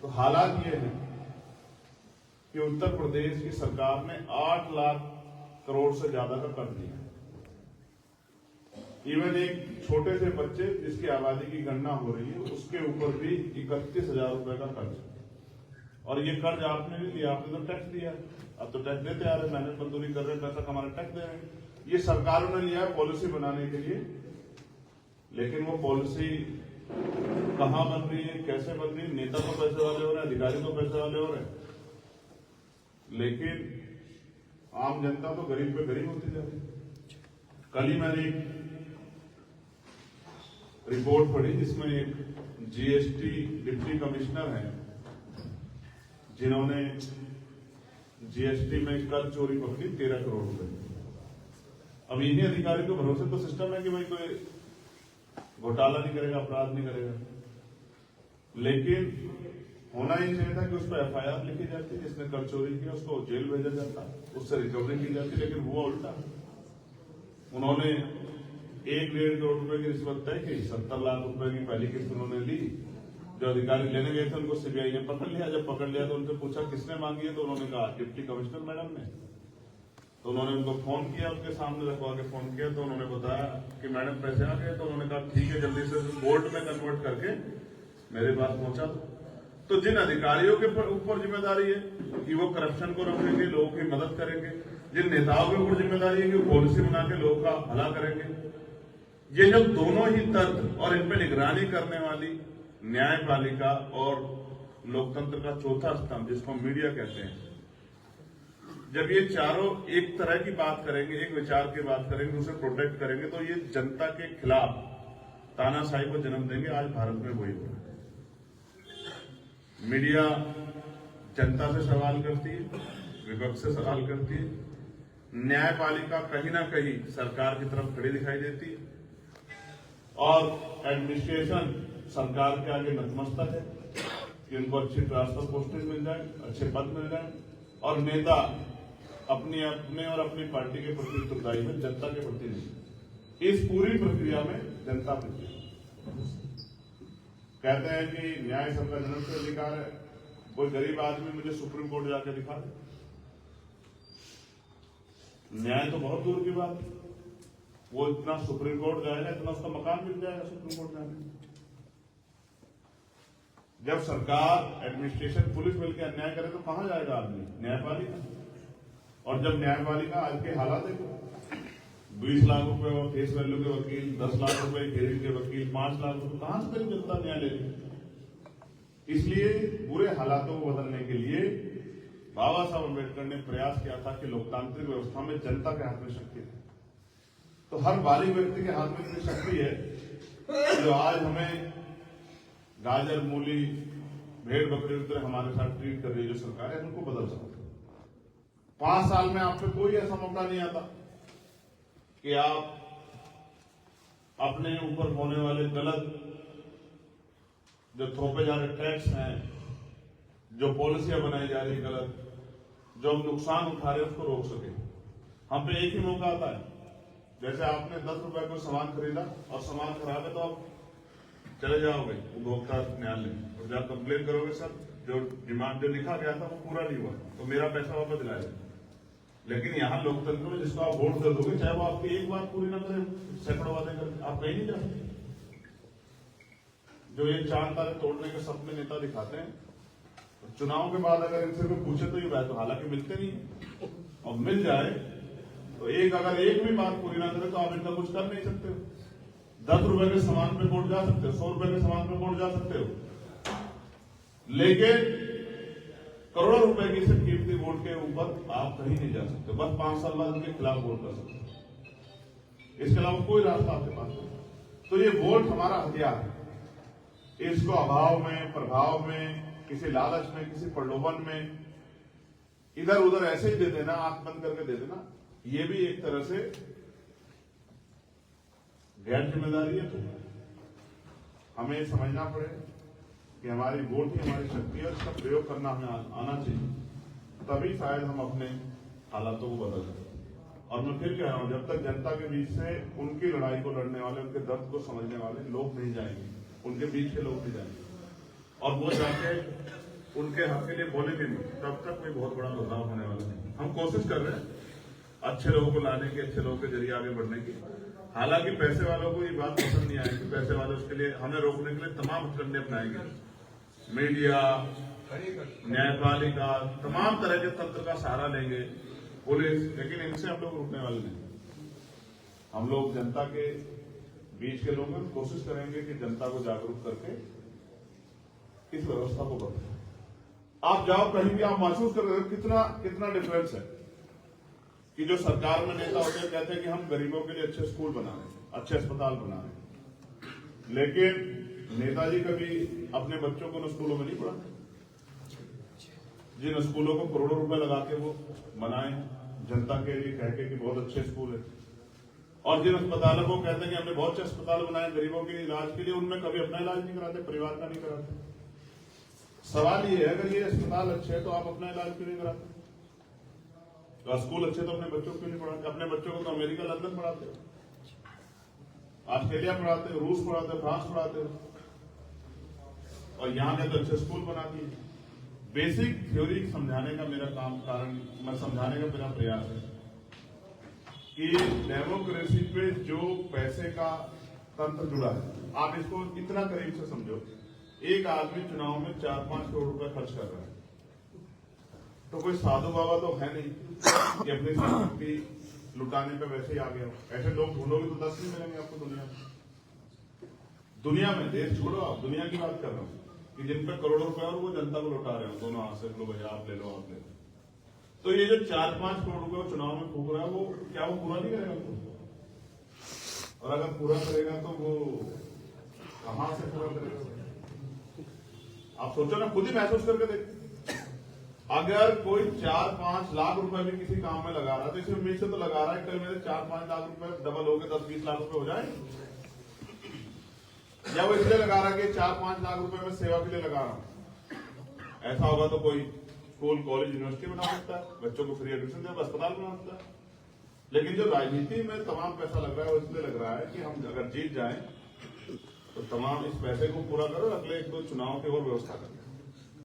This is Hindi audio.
तो हालात ये हैं कि उत्तर प्रदेश की सरकार ने 8 लाख करोड़ से ज्यादा का कर्ज लिया। इवन एक छोटे से बच्चे जिसकी आबादी की गणना हो रही है उसके ऊपर भी 31,000 रुपए का कर्ज। और ये कर्ज आपने नहीं लिया, आपने तो टैक्स दिया। अब तो टैक्स देते आ रहे, मेहनत मजदूरी कर रहे, पैसा कमा रहे, टैक्स दे रहे हैं। ये सरकारों ने लिया है पॉलिसी बनाने के लिए, लेकिन वो पॉलिसी कहां बन रही है, कैसे बन रही है? नेता तो पैसे वाले हो रहे हैं, अधिकारी तो पैसे वाले हो रहे हैं, लेकिन आम जनता तो गरीब पे गरीब होती जा रही है। कल ही मैंने एक रिपोर्ट पढ़ी जिसमें एक जीएसटी डिप्टी कमिश्नर है जिन्होंने जीएसटी में कर चोरी पकड़ी 13 करोड़ रुपए। अब इन्हीं अधिकारी को भरोसे तो सिस्टम है कि भाई कोई घोटाला नहीं करेगा, अपराध नहीं करेगा, लेकिन होना ही चाहिए था कि उस पर एफआईआर लिखी जाती, जिसने कर चोरी किया उसको जेल भेजा जाता, उससे रिकवरी की जाती, लेकिन हुआ उल्टा। उन्होंने 1-1.5 करोड़ रुपए की रिश्वत तय की, 70 लाख रुपए की पहली किस्त उन्होंने ली। जो अधिकारी लेने गए थे उनको सीबीआई ने पकड़ लिया। जब पकड़ लिया तो उनसे पूछा किसने मांगी है, तो उन्होंने कहा डिप्टी कमिश्नर मैडम ने। तो उन्होंने उनको फोन किया, उनके सामने रखवा के फोन किया, तो उन्होंने बताया कि मैडम पैसे आ गए। तो उन्होंने कहा ठीक है, जल्दी से बोर्ड में कन्वर्ट करके मेरे पास पहुंचा दो। तो जिन अधिकारियों के ऊपर जिम्मेदारी है कि वो करप्शन को रोकेंगे, लोगों की मदद करेंगे, जिन नेताओं के ऊपर जिम्मेदारी है कि वो पॉलिसी बना के लोगों का भला करेंगे, ये जब दोनों ही तंत्र और इन पर निगरानी करने वाली न्यायपालिका और लोकतंत्र का चौथा स्तंभ जिसको मीडिया कहते हैं, जब ये चारों एक तरह की बात करेंगे, एक विचार की बात करेंगे, उसे प्रोटेक्ट करेंगे, तो ये जनता के खिलाफ तानाशाही को जन्म देंगे। आज भारत में वही हो रहा है। मीडिया जनता से सवाल करती है, विपक्ष से सवाल करती है, न्यायपालिका कहीं ना कहीं सरकार की तरफ खड़ी दिखाई देती है, और एडमिनिस्ट्रेशन सरकार के आगे नतमस्तक है कि उनको अच्छी ट्रांसफर पोस्टिंग मिल जाए, अच्छे पद मिल जाए, और नेता अपने और अपनी पार्टी के प्रति उत्तरदायी है, जनता के प्रति नहीं। इस पूरी प्रक्रिया में जनता प्रति कहते हैं कि न्याय सबका जन्म से अधिकार है। कोई गरीब आदमी मुझे सुप्रीम कोर्ट जाके दिखा दे, न्याय तो बहुत दूर की बात है। वो इतना सुप्रीम कोर्ट जाएगा, इतना उसका मकान मिल जाएगा सुप्रीम कोर्ट जाने। जब सरकार, एडमिनिस्ट्रेशन, पुलिस मिलकर अन्याय करे तो कहां जाएगा आदमी? न्यायपालिका। और जब न्यायपालिका आज के हालात देखो, 20 लाख रुपए फेस वैल्यू के वकील, 10 लाख रुपए हेरिंग के वकील, 5 लाख रुपए, कहां से करें जनता न्याय लेगी? इसलिए बुरे हालातों को बदलने के लिए बाबा साहब अम्बेडकर ने प्रयास किया था कि लोकतांत्रिक व्यवस्था में जनता के हाथ में शक्ति है। तो हर बालिग व्यक्ति के हाथ में इतनी शक्ति है जो आज हमें गाजर, मूली, भेड़ बकरी की तरह हमारे साथ ट्रीट कर रही है जो सरकार है, उनको बदल सकते। 5 साल में आप पे कोई ऐसा मौका नहीं आता कि आप अपने ऊपर होने वाले गलत जो थोपे जा रहे टैक्स हैं, जो पॉलिसियां बनाई जा रही गलत, जो हम नुकसान उठा रहे हैं, उसको रोक सके। हम पे एक ही मौका आता है, जैसे आपने 10 रुपए को सामान खरीदा और सामान खराब है तो आप चले जाओगे उपभोक्ता न्यायालय और जब कंप्लेन करोगे सर जो डिमांड जो लिखा गया था वो पूरा नहीं हुआ तो मेरा पैसा वापस दिलाएगा। लेकिन यहाँ लोकतंत्र में जिसको आप वोट दे दोगे, चाहे वो आपकी एक बात पूरी ना करे, सैकड़ों बातें करे, आप कहीं नहीं जा सकते। जो ये चांद तारे तोड़ने के सपने नेता दिखाते हैं, चुनाव के बाद अगर इनसे कोई पूछे तो ये बात तो हालांकि मिलते नहीं, और मिल जाए तो अगर एक भी बात पूरी ना करे तो आप इनका कुछ कर नहीं सकते। 10 रुपए के सामान पे वोट जा सकते हो, 100 रुपए के सामान पे वोट जा सकते हो, लेकिन करोड़ों रुपए की से कीमती वोट के ऊपर आप कहीं नहीं जा सकते। बस 5 साल बाद उनके खिलाफ वोट कर सकते हो, इसके अलावा कोई रास्ता आपके पास नहीं। तो ये वोट हमारा हथियार है, इसको अभाव में, प्रभाव में, किसी लालच में, किसी प्रलोभन में इधर उधर ऐसे ही दे देना, आंख बंद करके दे देना, ये भी एक तरह से गैर जिम्मेदारी है। तो हमें समझना पड़ेगा कि हमारी वोट ही हमारी शक्ति है, इसका प्रयोग करना हमें आना चाहिए, तभी शायद हम अपने हालातों को बदल सकें। और मैं फिर कह रहा हूं, जब तक जनता के बीच से उनकी लड़ाई को लड़ने वाले, उनके दर्द को समझने वाले लोग नहीं जाएंगे, उनके बीच के लोग नहीं जाएंगे, और वो जाके उनके हक के लिए बोलेंगे नहीं, तब तक कोई बहुत बड़ा बदलाव होने वाला नहीं। हम कोशिश कर रहे हैं अच्छे लोगों को लाने की, अच्छे लोगों के जरिए आगे बढ़ने की। हालांकि पैसे वालों को ये बात पसंद नहीं आएगी, पैसे वाले उसके लिए हमें रोकने के लिए तमाम हथकंडे अपनाएंगे, मीडिया, न्यायपालिका, तमाम तरह के तंत्र का सहारा लेंगे, पुलिस, लेकिन इनसे हम लोग रुकने वाले नहीं। हम लोग जनता के बीच के लोगों में कोशिश करेंगे कि जनता को जागरूक करके इस व्यवस्था को बदलें। आप जाओ कहीं भी, आप महसूस कर रहे हो कितना डिफरेंस है कि जो सरकार में नेता होते हैं कहते हैं कि हम गरीबों के लिए अच्छे स्कूल बना रहे हैं, अच्छे अस्पताल बना रहे हैं, लेकिन नेताजी कभी अपने बच्चों को उन स्कूलों में नहीं पढ़ाते जिन स्कूलों को करोड़ों रुपए लगा के वो बनाए जनता के लिए, कह के कि बहुत अच्छे स्कूल है, और जिन अस्पतालों को कहते हैं कि हमने बहुत अच्छे अस्पताल बनाए गरीबों के इलाज के लिए, उनमें कभी अपना इलाज नहीं कराते, परिवार का नहीं कराते। सवाल ये है, अगर ये अस्पताल अच्छे है तो आप अपना इलाज क्यों नहीं कराते? तो स्कूल अच्छे तो अपने बच्चों को क्यों नहीं पढ़ाते? अपने बच्चों को तो अमेरिका, लंदन पढ़ाते, ऑस्ट्रेलिया पढ़ाते, रूस पढ़ाते, फ्रांस पढ़ाते, और यहाँ के तो अच्छे स्कूल बना दिए। बेसिक थ्योरी समझाने का मेरा मैं समझाने का मेरा प्रयास है कि डेमोक्रेसी पे जो पैसे का तंत्र जुड़ा है, आप इसको इतना करीब से समझो। एक आदमी चुनाव में 4-5 करोड़ रुपए खर्च कर रहा है, तो कोई साधु बाबा तो है नहीं कि अपनी संपत्ति लुटाने पे वैसे ही आ गया। ऐसे लोग ढूंढोगे तो 10 नहीं मिलेंगे आपको दुनिया में। देश छोड़ो, आप दुनिया की बात कर रहा हूं कि जिन पे करोड़ों रुपए और वो जनता को लौटा रहे हो दोनों हाथ से, लो भैया आप ले लो, आप ले लो। तो ये जो 4-5 करोड़ रुपए चुनाव में फूक रहा है, वो क्या वो पूरा नहीं करेगा उसको? और अगर पूरा करेगा तो वो कहां से पूरा करेगा? आप सोचो ना, खुद ही महसूस करके देखो। अगर कोई 4-5 लाख रुपए भी किसी काम में लगा रहा है तो इसी उम्मीद से तो लगा रहा है कल मेरे 4-5 लाख रुपए डबल हो गए, 10-20 लाख रुपए हो जाए, या वो इसलिए लगा रहा है कि 4-5 लाख रुपए में सेवा के लिए लगा रहा हूं। ऐसा होगा तो कोई स्कूल, कॉलेज, यूनिवर्सिटी बना सकता है, बच्चों को फ्री एडमिशन दे, अस्पताल बना सकता है। लेकिन जो राजनीति में तमाम पैसा लग रहा है वो इसलिए लग रहा है कि हम अगर जीत जाएं तो तमाम इस पैसे को पूरा करो, अगले 1-2 चुनाव की और व्यवस्था करें।